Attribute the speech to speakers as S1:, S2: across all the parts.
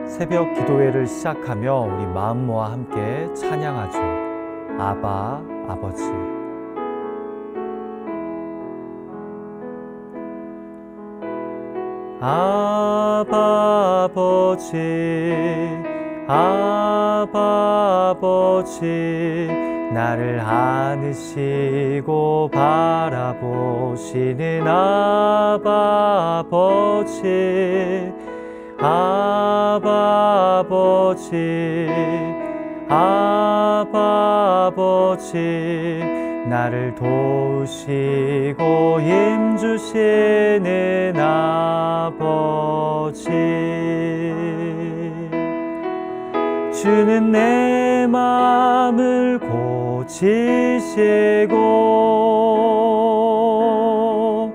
S1: 새벽 기도회를 시작하며 우리 마음 모아 함께 찬양하죠. 아바 아버지. 아바 아버지, 아바 아버지, 나를 안으시고 바라보시는 아바 아버지, 아바 아버지, 아바 아버지, 나를 도우시고 힘주시는 아버지. 주는 내 마음을 고치시고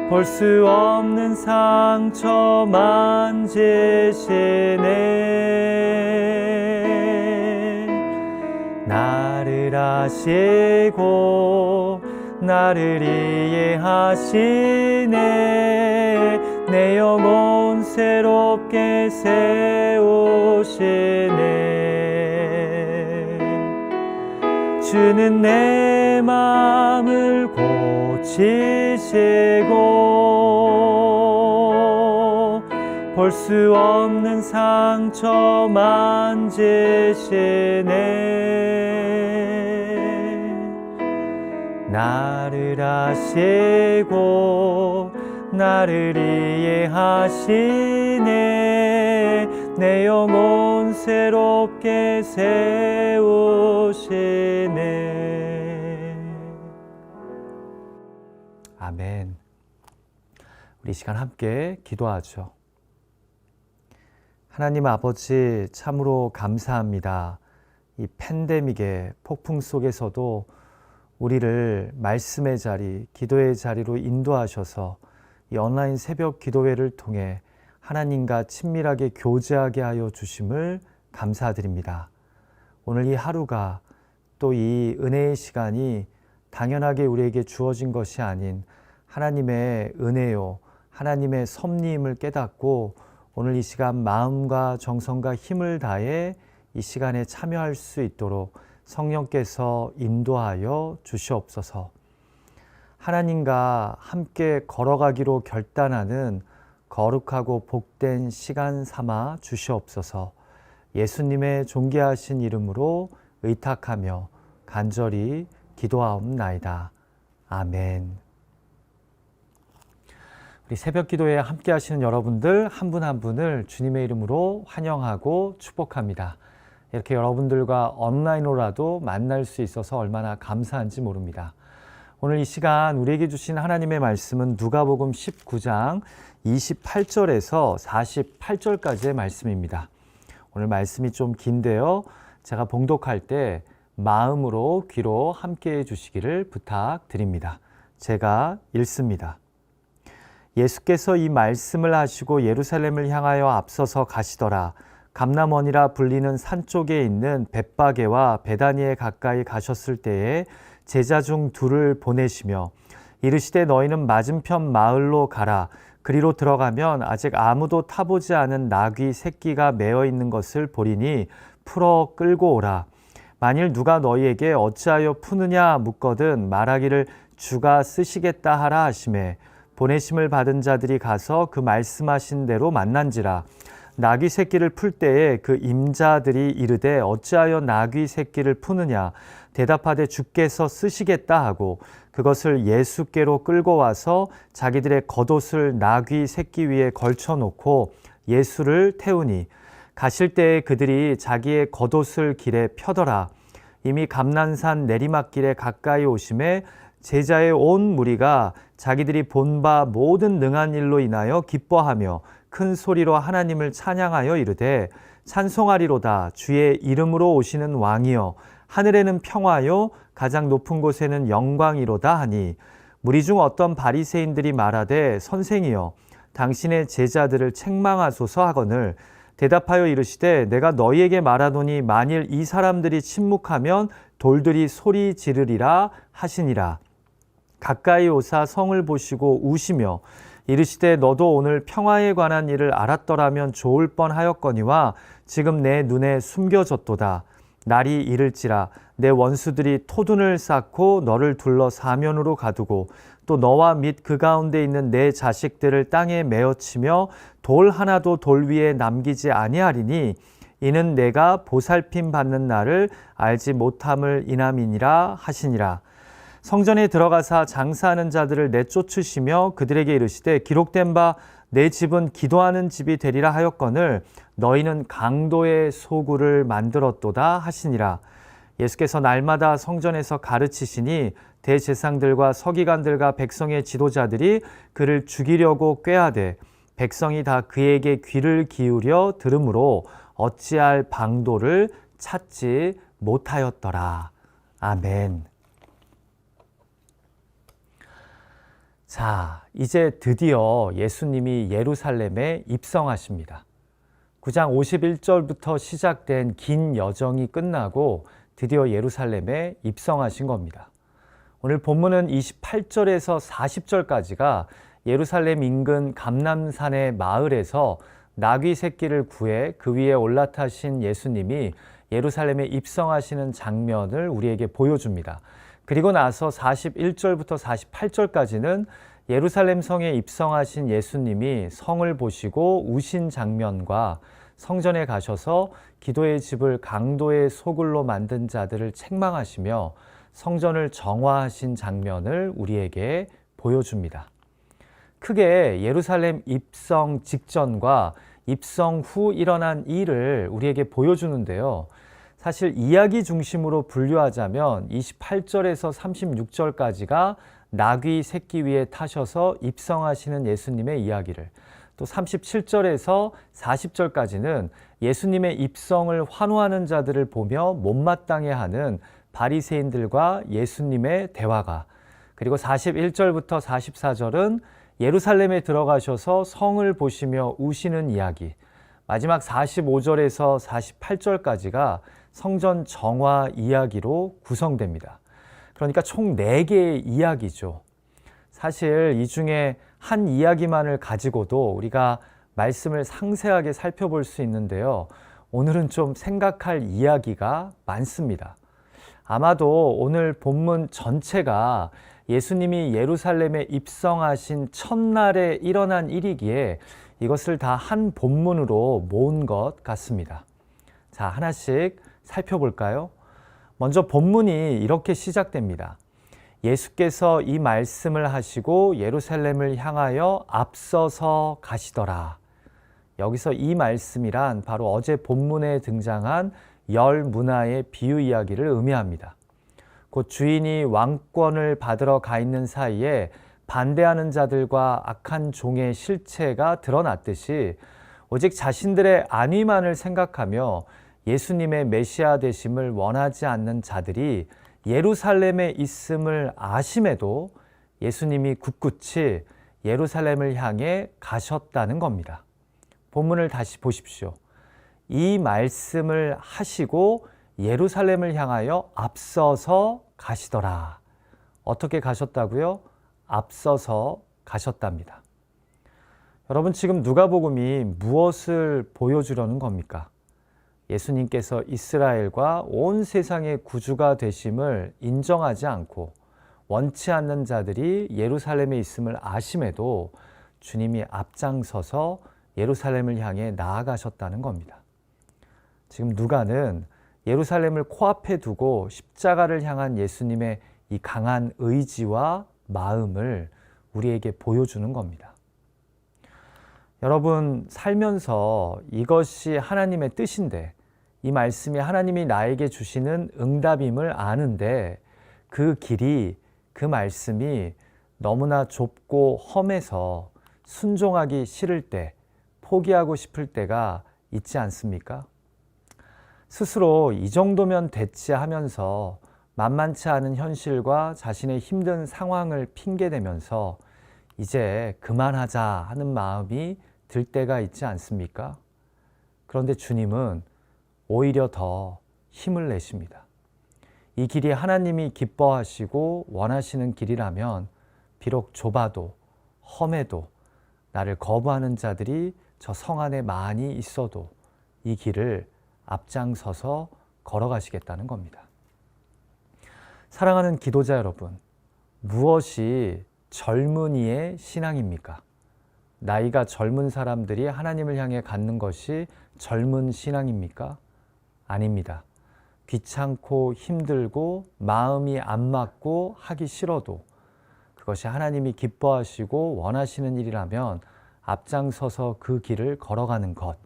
S1: 볼 수 없는 상처 만지시네. 나를 아시고 나를 이해하시네. 내 영혼 새롭게 세우시네. 주는 내 마음을 고치시고 볼 수 없는 상처 만지시네. 나를 아시고 나를 이해하시네. 내 영혼 새롭게 세우시네. 아멘. 우리 이 시간 함께 기도하죠. 하나님 아버지, 참으로 감사합니다. 이 팬데믹의 폭풍 속에서도 우리를 말씀의 자리, 기도의 자리로 인도하셔서 이 온라인 새벽 기도회를 통해 하나님과 친밀하게 교제하게 하여 주심을 감사드립니다. 오늘 이 하루가 또 이 은혜의 시간이 당연하게 우리에게 주어진 것이 아닌 하나님의 은혜요, 하나님의 섭리임을 깨닫고 오늘 이 시간 마음과 정성과 힘을 다해 이 시간에 참여할 수 있도록 성령께서 인도하여 주시옵소서. 하나님과 함께 걸어가기로 결단하는 거룩하고 복된 시간 삼아 주시옵소서. 예수님의 존귀하신 이름으로 의탁하며 간절히 기도하옵나이다. 아멘. 우리 새벽 기도에 함께 하시는 여러분들 한 분 한 분을 주님의 이름으로 환영하고 축복합니다. 이렇게 여러분들과 온라인으로라도 만날 수 있어서 얼마나 감사한지 모릅니다. 오늘 이 시간 우리에게 주신 하나님의 말씀은 누가복음 19장 28절에서 48절까지의 말씀입니다. 오늘 말씀이 좀 긴데요. 제가 봉독할 때 마음으로 귀로 함께해 주시기를 부탁드립니다. 제가 읽습니다. 예수께서 이 말씀을 하시고 예루살렘을 향하여 앞서서 가시더라. 감람원이라 불리는 산 쪽에 있는 벳바게와 베다니에 가까이 가셨을 때에 제자 중 둘을 보내시며 이르시되 너희는 맞은편 마을로 가라. 그리로 들어가면 아직 아무도 타보지 않은 나귀 새끼가 매어 있는 것을 보리니 풀어 끌고 오라. 만일 누가 너희에게 어찌하여 푸느냐 묻거든 말하기를 주가 쓰시겠다 하라 하시매 보내심을 받은 자들이 가서 그 말씀하신 대로 만난지라. 나귀 새끼를 풀 때에 그 임자들이 이르되 어찌하여 나귀 새끼를 푸느냐 대답하되 주께서 쓰시겠다 하고 그것을 예수께로 끌고 와서 자기들의 겉옷을 나귀 새끼 위에 걸쳐놓고 예수를 태우니 가실 때에 그들이 자기의 겉옷을 길에 펴더라. 이미 감난산 내리막길에 가까이 오심에 제자의 온 무리가 자기들이 본 바 모든 능한 일로 인하여 기뻐하며 큰 소리로 하나님을 찬양하여 이르되 찬송하리로다. 주의 이름으로 오시는 왕이여 하늘에는 평화요 가장 높은 곳에는 영광이로다 하니 무리 중 어떤 바리새인들이 말하되 선생이여 당신의 제자들을 책망하소서 하거늘 대답하여 이르시되 내가 너희에게 말하노니 만일 이 사람들이 침묵하면 돌들이 소리 지르리라 하시니라. 가까이 오사 성을 보시고 우시며 이르시되 너도 오늘 평화에 관한 일을 알았더라면 좋을 뻔하였거니와 지금 내 눈에 숨겨졌도다. 날이 이를지라 내 원수들이 토둔을 쌓고 너를 둘러 사면으로 가두고 또 너와 및 그 가운데 있는 내 자식들을 땅에 메어치며 돌 하나도 돌 위에 남기지 아니하리니 이는 내가 보살핌 받는 날을 알지 못함을 인함이니라 하시니라. 성전에 들어가사 장사하는 자들을 내쫓으시며 그들에게 이르시되 기록된 바 내 집은 기도하는 집이 되리라 하였거늘 너희는 강도의 소굴을 만들었도다 하시니라. 예수께서 날마다 성전에서 가르치시니 대제사장들과 서기관들과 백성의 지도자들이 그를 죽이려고 꾀하되 백성이 다 그에게 귀를 기울여 들으므로 어찌할 방도를 찾지 못하였더라. 아멘. 자, 이제 드디어 예수님이 예루살렘에 입성하십니다. 9장 51절부터 시작된 긴 여정이 끝나고 드디어 예루살렘에 입성하신 겁니다. 오늘 본문은 28절에서 40절까지가 예루살렘 인근 감람산의 마을에서 나귀 새끼를 구해 그 위에 올라타신 예수님이 예루살렘에 입성하시는 장면을 우리에게 보여줍니다. 그리고 나서 41절부터 48절까지는 예루살렘 성에 입성하신 예수님이 성을 보시고 우신 장면과 성전에 가셔서 기도의 집을 강도의 소굴로 만든 자들을 책망하시며 성전을 정화하신 장면을 우리에게 보여줍니다. 크게 예루살렘 입성 직전과 입성 후 일어난 일을 우리에게 보여주는데요. 사실 이야기 중심으로 분류하자면 28절에서 36절까지가 나귀 새끼 위에 타셔서 입성하시는 예수님의 이야기를, 또 37절에서 40절까지는 예수님의 입성을 환호하는 자들을 보며 못마땅해 하는 바리새인들과 예수님의 대화가, 그리고 41절부터 44절은 예루살렘에 들어가셔서 성을 보시며 우시는 이야기, 마지막 45절에서 48절까지가 성전 정화 이야기로 구성됩니다. 그러니까 총 4개의 이야기죠. 사실 이 중에 한 이야기만을 가지고도 우리가 말씀을 상세하게 살펴볼 수 있는데요. 오늘은 좀 생각할 이야기가 많습니다. 아마도 오늘 본문 전체가 예수님이 예루살렘에 입성하신 첫날에 일어난 일이기에 이것을 다 한 본문으로 모은 것 같습니다. 자, 하나씩 살펴볼까요? 먼저 본문이 이렇게 시작됩니다. 예수께서 이 말씀을 하시고 예루살렘을 향하여 앞서서 가시더라. 여기서 이 말씀이란 바로 어제 본문에 등장한 열 문화의 비유 이야기를 의미합니다. 곧 주인이 왕권을 받으러 가 있는 사이에 반대하는 자들과 악한 종의 실체가 드러났듯이 오직 자신들의 안위만을 생각하며 예수님의 메시아 되심을 원하지 않는 자들이 예루살렘에 있음을 아심에도 예수님이 굳굳이 예루살렘을 향해 가셨다는 겁니다. 본문을 다시 보십시오. 이 말씀을 하시고 예루살렘을 향하여 앞서서 가시더라. 어떻게 가셨다고요? 앞서서 가셨답니다. 여러분, 지금 누가복음이 무엇을 보여주려는 겁니까? 예수님께서 이스라엘과 온 세상의 구주가 되심을 인정하지 않고 원치 않는 자들이 예루살렘에 있음을 아심에도 주님이 앞장서서 예루살렘을 향해 나아가셨다는 겁니다. 지금 누가는 예루살렘을 코앞에 두고 십자가를 향한 예수님의 이 강한 의지와 마음을 우리에게 보여주는 겁니다. 여러분, 살면서 이것이 하나님의 뜻인데, 이 말씀이 하나님이 나에게 주시는 응답임을 아는데 그 길이, 그 말씀이 너무나 좁고 험해서 순종하기 싫을 때, 포기하고 싶을 때가 있지 않습니까? 스스로 이 정도면 됐지 하면서 만만치 않은 현실과 자신의 힘든 상황을 핑계대면서 이제 그만하자 하는 마음이 들 때가 있지 않습니까? 그런데 주님은 오히려 더 힘을 내십니다. 이 길이 하나님이 기뻐하시고 원하시는 길이라면 비록 좁아도 험해도 나를 거부하는 자들이 저 성 안에 많이 있어도 이 길을 앞장서서 걸어가시겠다는 겁니다. 사랑하는 기도자 여러분, 무엇이 젊은이의 신앙입니까? 나이가 젊은 사람들이 하나님을 향해 갖는 것이 젊은 신앙입니까? 아닙니다. 귀찮고 힘들고 마음이 안 맞고 하기 싫어도 그것이 하나님이 기뻐하시고 원하시는 일이라면 앞장서서 그 길을 걸어가는 것,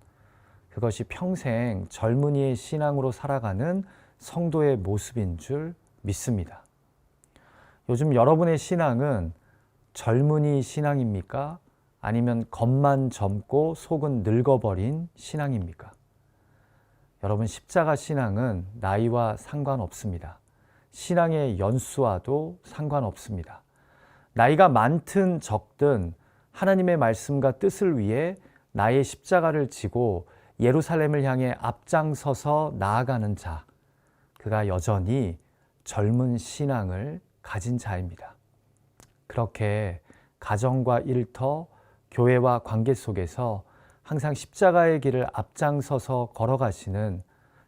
S1: 그것이 평생 젊은이의 신앙으로 살아가는 성도의 모습인 줄 믿습니다. 요즘 여러분의 신앙은 젊은이 신앙입니까? 아니면 겉만 젊고 속은 늙어버린 신앙입니까? 여러분, 십자가 신앙은 나이와 상관없습니다. 신앙의 연수와도 상관없습니다. 나이가 많든 적든 하나님의 말씀과 뜻을 위해 나의 십자가를 지고 예루살렘을 향해 앞장서서 나아가는 자, 그가 여전히 젊은 신앙을 가진 자입니다. 그렇게 가정과 일터, 교회와 관계 속에서 항상 십자가의 길을 앞장서서 걸어가시는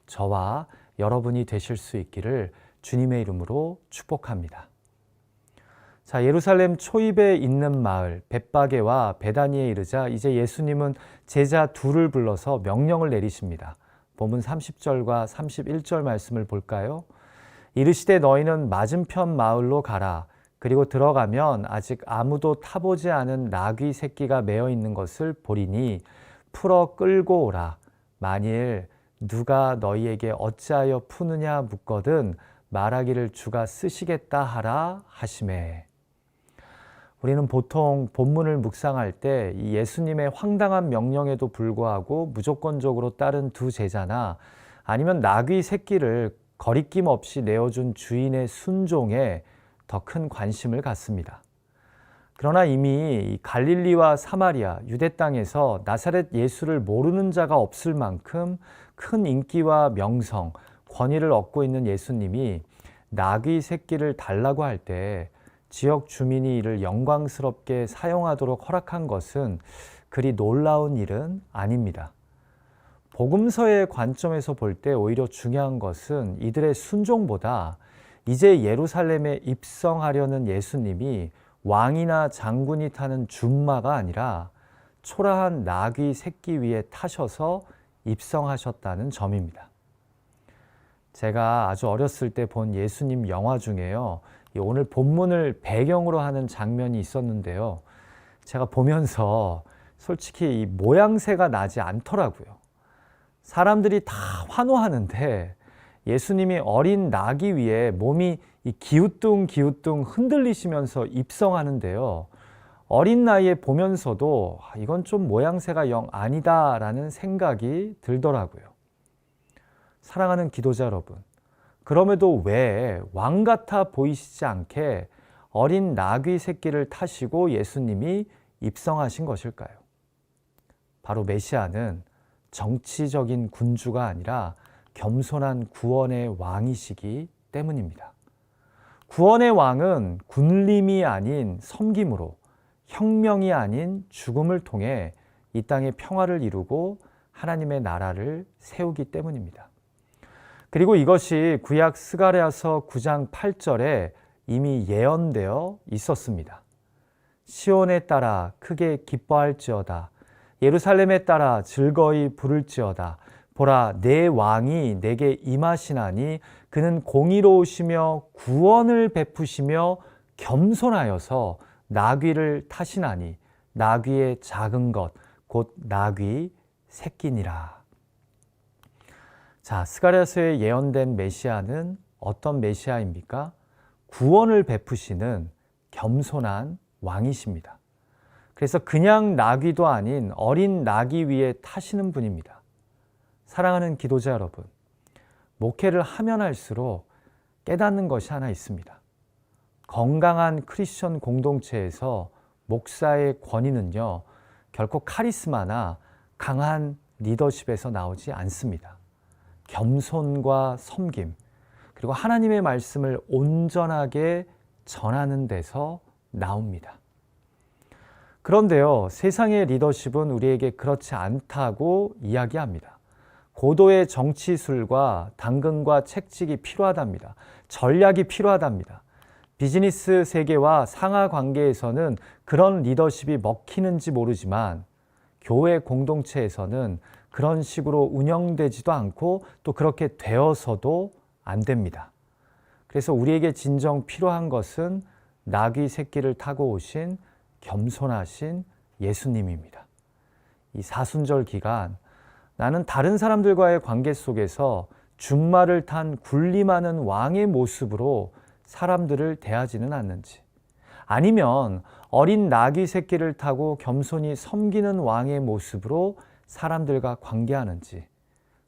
S1: 저와 여러분이 되실 수 있기를 주님의 이름으로 축복합니다. 자, 예루살렘 초입에 있는 마을 벳바게와 베다니에 이르자 이제 예수님은 제자 둘을 불러서 명령을 내리십니다. 본문 30절과 31절 말씀을 볼까요? 이르시되 너희는 맞은편 마을로 가라. 그리고 들어가면 아직 아무도 타보지 않은 나귀 새끼가 매어 있는 것을 보리니 풀어 끌고 오라. 만일 누가 너희에게 어찌하여 푸느냐 묻거든 말하기를 주가 쓰시겠다 하라 하시매. 우리는 보통 본문을 묵상할 때 이 예수님의 황당한 명령에도 불구하고 무조건적으로 따른 두 제자나 아니면 나귀 새끼를 거리낌 없이 내어준 주인의 순종에 더 큰 관심을 갖습니다. 그러나 이미 갈릴리와 사마리아, 유대 땅에서 나사렛 예수를 모르는 자가 없을 만큼 큰 인기와 명성, 권위를 얻고 있는 예수님이 나귀 새끼를 달라고 할 때 지역 주민이 이를 영광스럽게 사용하도록 허락한 것은 그리 놀라운 일은 아닙니다. 복음서의 관점에서 볼 때 오히려 중요한 것은 이들의 순종보다 이제 예루살렘에 입성하려는 예수님이 왕이나 장군이 타는 준마가 아니라 초라한 나귀 새끼 위에 타셔서 입성하셨다는 점입니다. 제가 아주 어렸을 때 본 예수님 영화 중에요, 오늘 본문을 배경으로 하는 장면이 있었는데요. 제가 보면서 솔직히 이 모양새가 나지 않더라고요. 사람들이 다 환호하는데 예수님이 어린 나귀 위에 몸이 기우뚱기우뚱 흔들리시면서 입성하는데요. 어린 나이에 보면서도 이건 좀 모양새가 영 아니다라는 생각이 들더라고요. 사랑하는 기도자 여러분, 그럼에도 왜 왕 같아 보이시지 않게 어린 나귀 새끼를 타시고 예수님이 입성하신 것일까요? 바로 메시아는 정치적인 군주가 아니라 겸손한 구원의 왕이시기 때문입니다. 구원의 왕은 군림이 아닌 섬김으로, 혁명이 아닌 죽음을 통해 이 땅에 평화를 이루고 하나님의 나라를 세우기 때문입니다. 그리고 이것이 구약 스가랴서 9장 8절에 이미 예언되어 있었습니다. 시온에 따라 크게 기뻐할지어다. 예루살렘에 따라 즐거이 부를지어다. 보라, 내 왕이 내게 임하시나니 그는 공의로우시며 구원을 베푸시며 겸손하여서 나귀를 타시나니 나귀의 작은 것 곧 나귀 새끼니라. 자, 스가랴서에 예언된 메시아는 어떤 메시아입니까? 구원을 베푸시는 겸손한 왕이십니다. 그래서 그냥 나귀도 아닌 어린 나귀 위에 타시는 분입니다. 사랑하는 기도자 여러분, 목회를 하면 할수록 깨닫는 것이 하나 있습니다. 건강한 크리스천 공동체에서 목사의 권위는요, 결코 카리스마나 강한 리더십에서 나오지 않습니다. 겸손과 섬김, 그리고 하나님의 말씀을 온전하게 전하는 데서 나옵니다. 그런데요, 세상의 리더십은 우리에게 그렇지 않다고 이야기합니다. 고도의 정치술과 당근과 책찍이 필요하답니다. 전략이 필요하답니다. 비즈니스 세계와 상하 관계에서는 그런 리더십이 먹히는지 모르지만 교회 공동체에서는 그런 식으로 운영되지도 않고 또 그렇게 되어서도 안 됩니다. 그래서 우리에게 진정 필요한 것은 나귀 새끼를 타고 오신 겸손하신 예수님입니다. 이 사순절 기간 나는 다른 사람들과의 관계 속에서 준말을 탄 군림하는 왕의 모습으로 사람들을 대하지는 않는지, 아니면 어린 나귀 새끼를 타고 겸손히 섬기는 왕의 모습으로 사람들과 관계하는지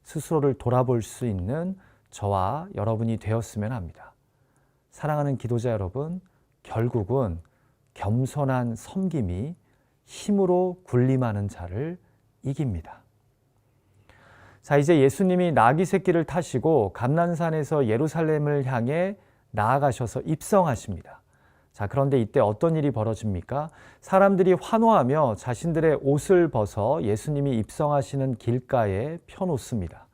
S1: 스스로를 돌아볼 수 있는 저와 여러분이 되었으면 합니다. 사랑하는 기도자 여러분, 결국은 겸손한 섬김이 힘으로 군림하는 자를 이깁니다. 자, 이제 예수님이 나귀 새끼를 타시고 감난산에서 예루살렘을 향해 나아가셔서 입성하십니다. 자, 그런데 이때 어떤 일이 벌어집니까? 사람들이 환호하며 자신들의 옷을 벗어 예수님이 입성하시는 길가에 펴놓습니다.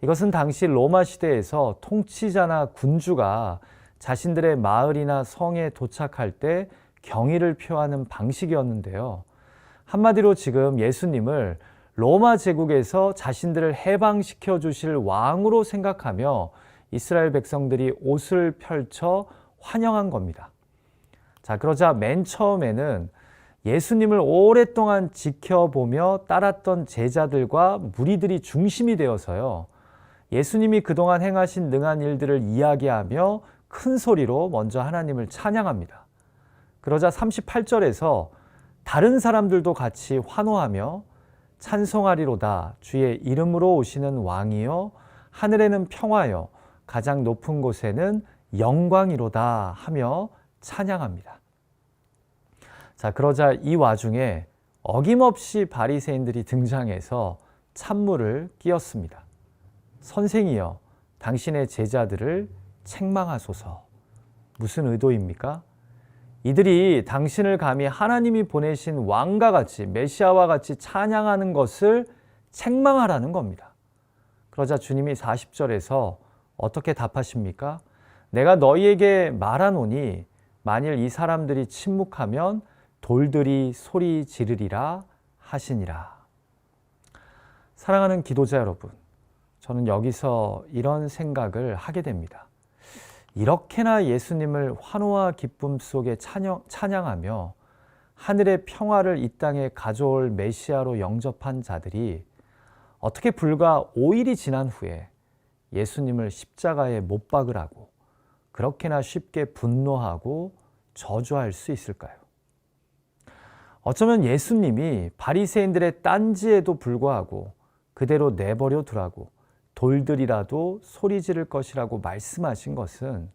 S1: 이것은 당시 로마 시대에서 통치자나 군주가 자신들의 마을이나 성에 도착할 때 경의를 표하는 방식이었는데요. 한마디로 지금 예수님을 로마 제국에서 자신들을 해방시켜 주실 왕으로 생각하며 이스라엘 백성들이 옷을 펼쳐 환영한 겁니다. 자, 그러자 맨 처음에는 예수님을 오랫동안 지켜보며 따랐던 제자들과 무리들이 중심이 되어서요, 예수님이 그동안 행하신 능한 일들을 이야기하며 큰 소리로 먼저 하나님을 찬양합니다. 그러자 38절에서 다른 사람들도 같이 환호하며 찬송하리로다 주의 이름으로 오시는 왕이여 하늘에는 평화여 가장 높은 곳에는 영광이로다 하며 찬양합니다. 자, 그러자 이 와중에 어김없이 바리새인들이 등장해서 찬물을 끼얹습니다. 선생이여 당신의 제자들을 책망하소서. 무슨 의도입니까? 이들이 당신을 감히 하나님이 보내신 왕과 같이 메시아와 같이 찬양하는 것을 책망하라는 겁니다. 그러자 주님이 40절에서 어떻게 답하십니까? 내가 너희에게 말하노니 만일 이 사람들이 침묵하면 돌들이 소리 지르리라 하시니라. 사랑하는 기도자 여러분, 저는 여기서 이런 생각을 하게 됩니다. 이렇게나 예수님을 환호와 기쁨 속에 찬양하며 하늘의 평화를 이 땅에 가져올 메시아로 영접한 자들이 어떻게 불과 5일이 지난 후에 예수님을 십자가에 못 박으라고 그렇게나 쉽게 분노하고 저주할 수 있을까요? 어쩌면 예수님이 바리새인들의 딴지에도 불구하고 그대로 내버려 두라고 돌들이라도 소리 지를 것이라고 말씀하신 것은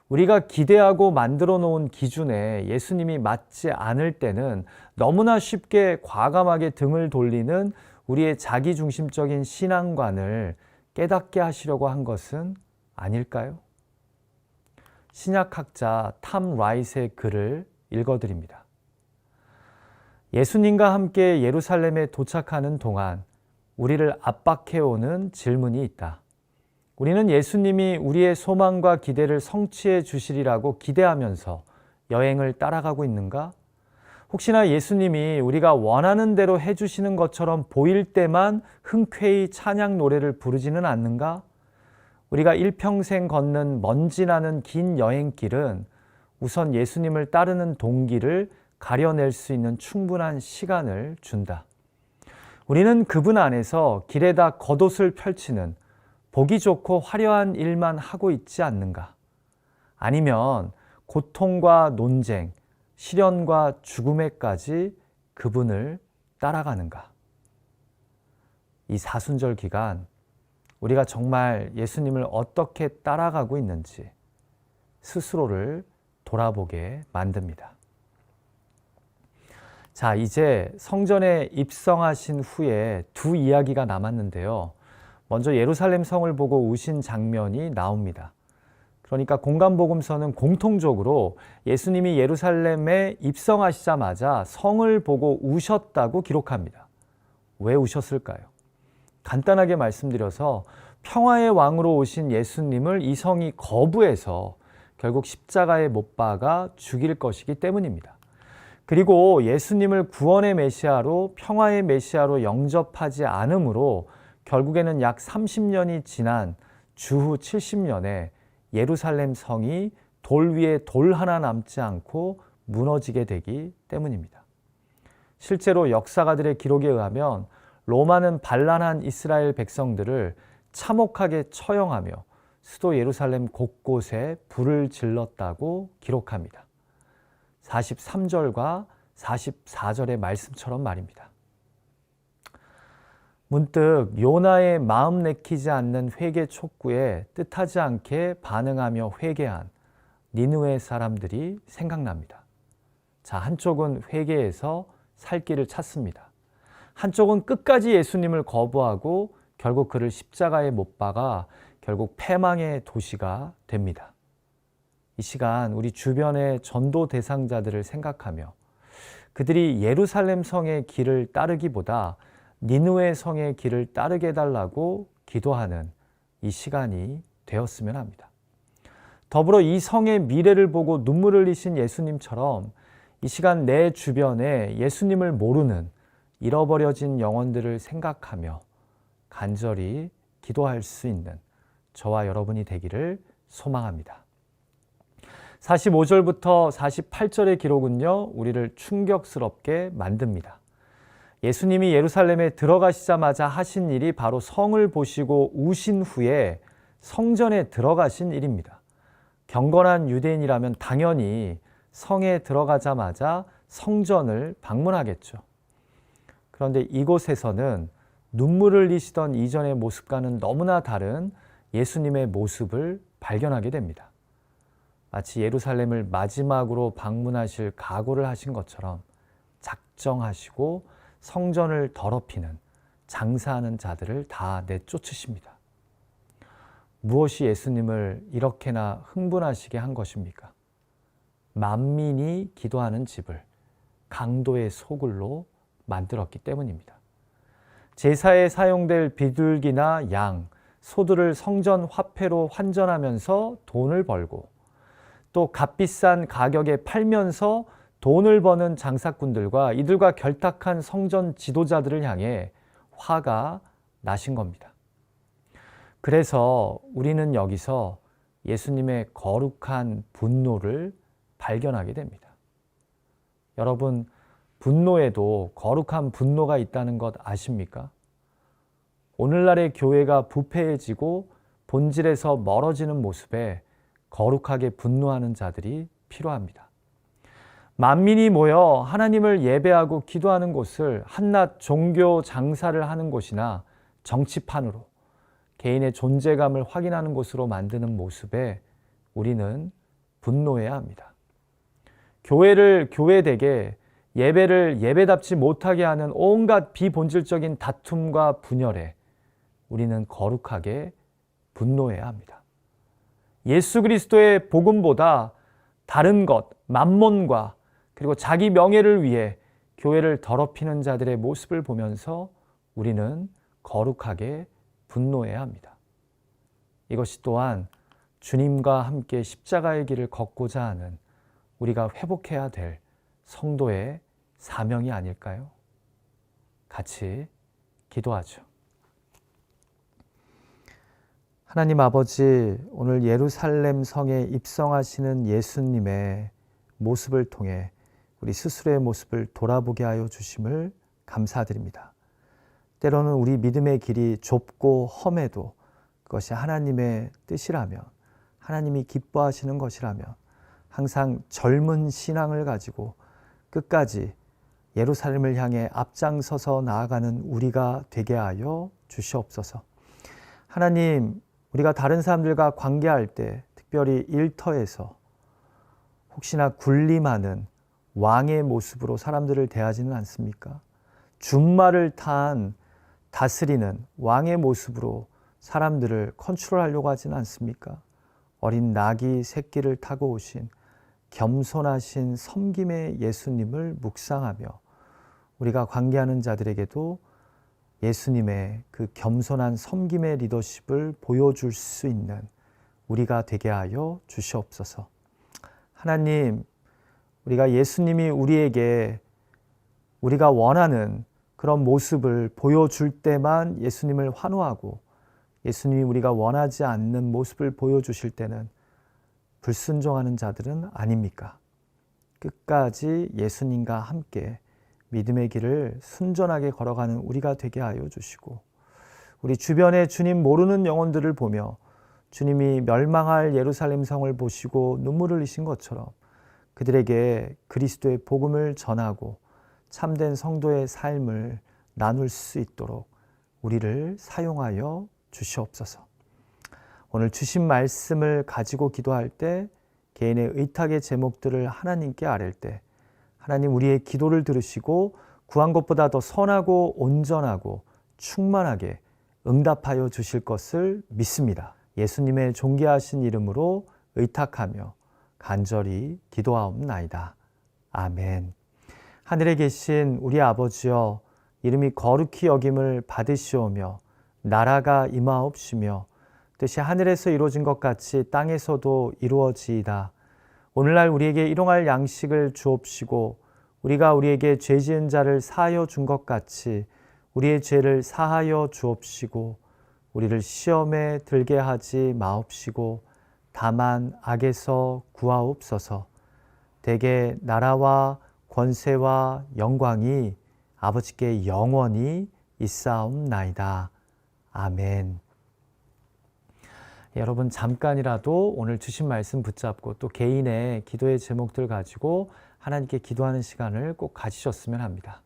S1: 우리가 기대하고 만들어 놓은 기준에 예수님이 맞지 않을 때는 너무나 쉽게 과감하게 등을 돌리는 우리의 자기중심적인 신앙관을 깨닫게 하시려고 한 것은 아닐까요? 신약학자 탐 라이트의 글을 읽어드립니다. 예수님과 함께 예루살렘에 도착하는 동안 우리를 압박해오는 질문이 있다. 우리는 예수님이 우리의 소망과 기대를 성취해 주시리라고 기대하면서 여행을 따라가고 있는가? 혹시나 예수님이 우리가 원하는 대로 해주시는 것처럼 보일 때만 흔쾌히 찬양 노래를 부르지는 않는가? 우리가 일평생 걷는 먼지 나는 긴 여행길은 우선 예수님을 따르는 동기를 가려낼 수 있는 충분한 시간을 준다. 우리는 그분 안에서 길에다 겉옷을 펼치는 보기 좋고 화려한 일만 하고 있지 않는가? 아니면 고통과 논쟁, 시련과 죽음에까지 그분을 따라가는가? 이 사순절 기간 우리가 정말 예수님을 어떻게 따라가고 있는지 스스로를 돌아보게 만듭니다. 자, 이제 성전에 입성하신 후에 두 이야기가 남았는데요. 먼저 예루살렘 성을 보고 우신 장면이 나옵니다. 그러니까 공간복음서는 공통적으로 예수님이 예루살렘에 입성하시자마자 성을 보고 우셨다고 기록합니다. 왜 우셨을까요? 간단하게 말씀드려서 평화의 왕으로 오신 예수님을 이 성이 거부해서 결국 십자가에 못 박아 죽일 것이기 때문입니다. 그리고 예수님을 구원의 메시아로 평화의 메시아로 영접하지 않으므로 결국에는 약 30년이 지난 주후 70년에 예루살렘 성이 돌 위에 돌 하나 남지 않고 무너지게 되기 때문입니다. 실제로 역사가들의 기록에 의하면 로마는 반란한 이스라엘 백성들을 참혹하게 처형하며 수도 예루살렘 곳곳에 불을 질렀다고 기록합니다. 43절과 44절의 말씀처럼 말입니다. 문득 요나의 마음 내키지 않는 회개 촉구에 뜻하지 않게 반응하며 회개한 니느웨 사람들이 생각납니다. 자, 한쪽은 회개해서 살 길을 찾습니다. 한쪽은 끝까지 예수님을 거부하고 결국 그를 십자가에 못 박아 결국 패망의 도시가 됩니다. 이 시간 우리 주변의 전도 대상자들을 생각하며 그들이 예루살렘 성의 길을 따르기보다 니느웨 성의 길을 따르게 해달라고 기도하는 이 시간이 되었으면 합니다. 더불어 이 성의 미래를 보고 눈물을 흘리신 예수님처럼 이 시간 내 주변에 예수님을 모르는 잃어버려진 영혼들을 생각하며 간절히 기도할 수 있는 저와 여러분이 되기를 소망합니다. 45절부터 48절의 기록은요, 우리를 충격스럽게 만듭니다. 예수님이 예루살렘에 들어가시자마자 하신 일이 바로 성을 보시고 우신 후에 성전에 들어가신 일입니다. 경건한 유대인이라면 당연히 성에 들어가자마자 성전을 방문하겠죠. 그런데 이곳에서는 눈물을 흘리시던 이전의 모습과는 너무나 다른 예수님의 모습을 발견하게 됩니다. 마치 예루살렘을 마지막으로 방문하실 각오를 하신 것처럼 작정하시고 성전을 더럽히는 장사하는 자들을 다 내쫓으십니다. 무엇이 예수님을 이렇게나 흥분하시게 한 것입니까? 만민이 기도하는 집을 강도의 소굴로 만들었기 때문입니다. 제사에 사용될 비둘기나 양, 소들을 성전 화폐로 환전하면서 돈을 벌고 또 값비싼 가격에 팔면서 돈을 버는 장사꾼들과 이들과 결탁한 성전 지도자들을 향해 화가 나신 겁니다. 그래서 우리는 여기서 예수님의 거룩한 분노를 발견하게 됩니다. 여러분, 분노에도 거룩한 분노가 있다는 것 아십니까? 오늘날의 교회가 부패해지고 본질에서 멀어지는 모습에 거룩하게 분노하는 자들이 필요합니다. 만민이 모여 하나님을 예배하고 기도하는 곳을 한낱 종교 장사를 하는 곳이나 정치판으로 개인의 존재감을 확인하는 곳으로 만드는 모습에 우리는 분노해야 합니다. 교회를 교회되게, 예배를 예배답지 못하게 하는 온갖 비본질적인 다툼과 분열에 우리는 거룩하게 분노해야 합니다. 예수 그리스도의 복음보다 다른 것, 만몬과 그리고 자기 명예를 위해 교회를 더럽히는 자들의 모습을 보면서 우리는 거룩하게 분노해야 합니다. 이것이 또한 주님과 함께 십자가의 길을 걷고자 하는 우리가 회복해야 될 성도의 사명이 아닐까요? 같이 기도하죠. 하나님 아버지, 오늘 예루살렘 성에 입성하시는 예수님의 모습을 통해 우리 스스로의 모습을 돌아보게 하여 주심을 감사드립니다. 때로는 우리 믿음의 길이 좁고 험해도 그것이 하나님의 뜻이라면, 하나님이 기뻐하시는 것이라면 항상 젊은 신앙을 가지고 끝까지 예루살렘을 향해 앞장서서 나아가는 우리가 되게 하여 주시옵소서. 하나님, 우리가 다른 사람들과 관계할 때 특별히 일터에서 혹시나 군림하는 왕의 모습으로 사람들을 대하지는 않습니까? 준말을 탄 다스리는 왕의 모습으로 사람들을 컨트롤하려고 하지는 않습니까? 어린 나귀 새끼를 타고 오신 겸손하신 섬김의 예수님을 묵상하며 우리가 관계하는 자들에게도 예수님의 그 겸손한 섬김의 리더십을 보여줄 수 있는 우리가 되게 하여 주시옵소서. 하나님, 우리가 예수님이 우리에게 우리가 원하는 그런 모습을 보여줄 때만 예수님을 환호하고 예수님이 우리가 원하지 않는 모습을 보여주실 때는 불순종하는 자들은 아닙니까? 끝까지 예수님과 함께 믿음의 길을 순전하게 걸어가는 우리가 되게 하여 주시고 우리 주변에 주님 모르는 영혼들을 보며 주님이 멸망할 예루살렘 성을 보시고 눈물을 흘리신 것처럼 그들에게 그리스도의 복음을 전하고 참된 성도의 삶을 나눌 수 있도록 우리를 사용하여 주시옵소서. 오늘 주신 말씀을 가지고 기도할 때 개인의 의탁의 제목들을 하나님께 아랠 때 하나님 우리의 기도를 들으시고 구한 것보다 더 선하고 온전하고 충만하게 응답하여 주실 것을 믿습니다. 예수님의 존귀하신 이름으로 의탁하며 간절히 기도하옵나이다. 아멘. 하늘에 계신 우리 아버지여, 이름이 거룩히 여김을 받으시오며 나라가 임하옵시며 뜻이 하늘에서 이루어진 것 같이 땅에서도 이루어지이다. 오늘날 우리에게 일용할 양식을 주옵시고 우리가 우리에게 죄 지은 자를 사하여 준 것 같이 우리의 죄를 사하여 주옵시고 우리를 시험에 들게 하지 마옵시고 다만 악에서 구하옵소서. 대개 나라와 권세와 영광이 아버지께 영원히 있사옵나이다. 아멘. 여러분 잠깐이라도 오늘 주신 말씀 붙잡고 또 개인의 기도의 제목들 가지고 하나님께 기도하는 시간을 꼭 가지셨으면 합니다.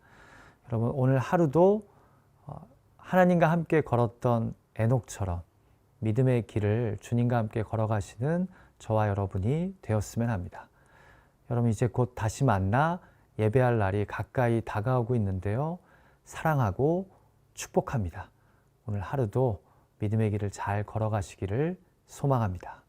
S1: 여러분 오늘 하루도 하나님과 함께 걸었던 에녹처럼 믿음의 길을 주님과 함께 걸어가시는 저와 여러분이 되었으면 합니다. 여러분 이제 곧 다시 만나 예배할 날이 가까이 다가오고 있는데요. 사랑하고 축복합니다. 오늘 하루도 믿음의 길을 잘 걸어가시기를 소망합니다.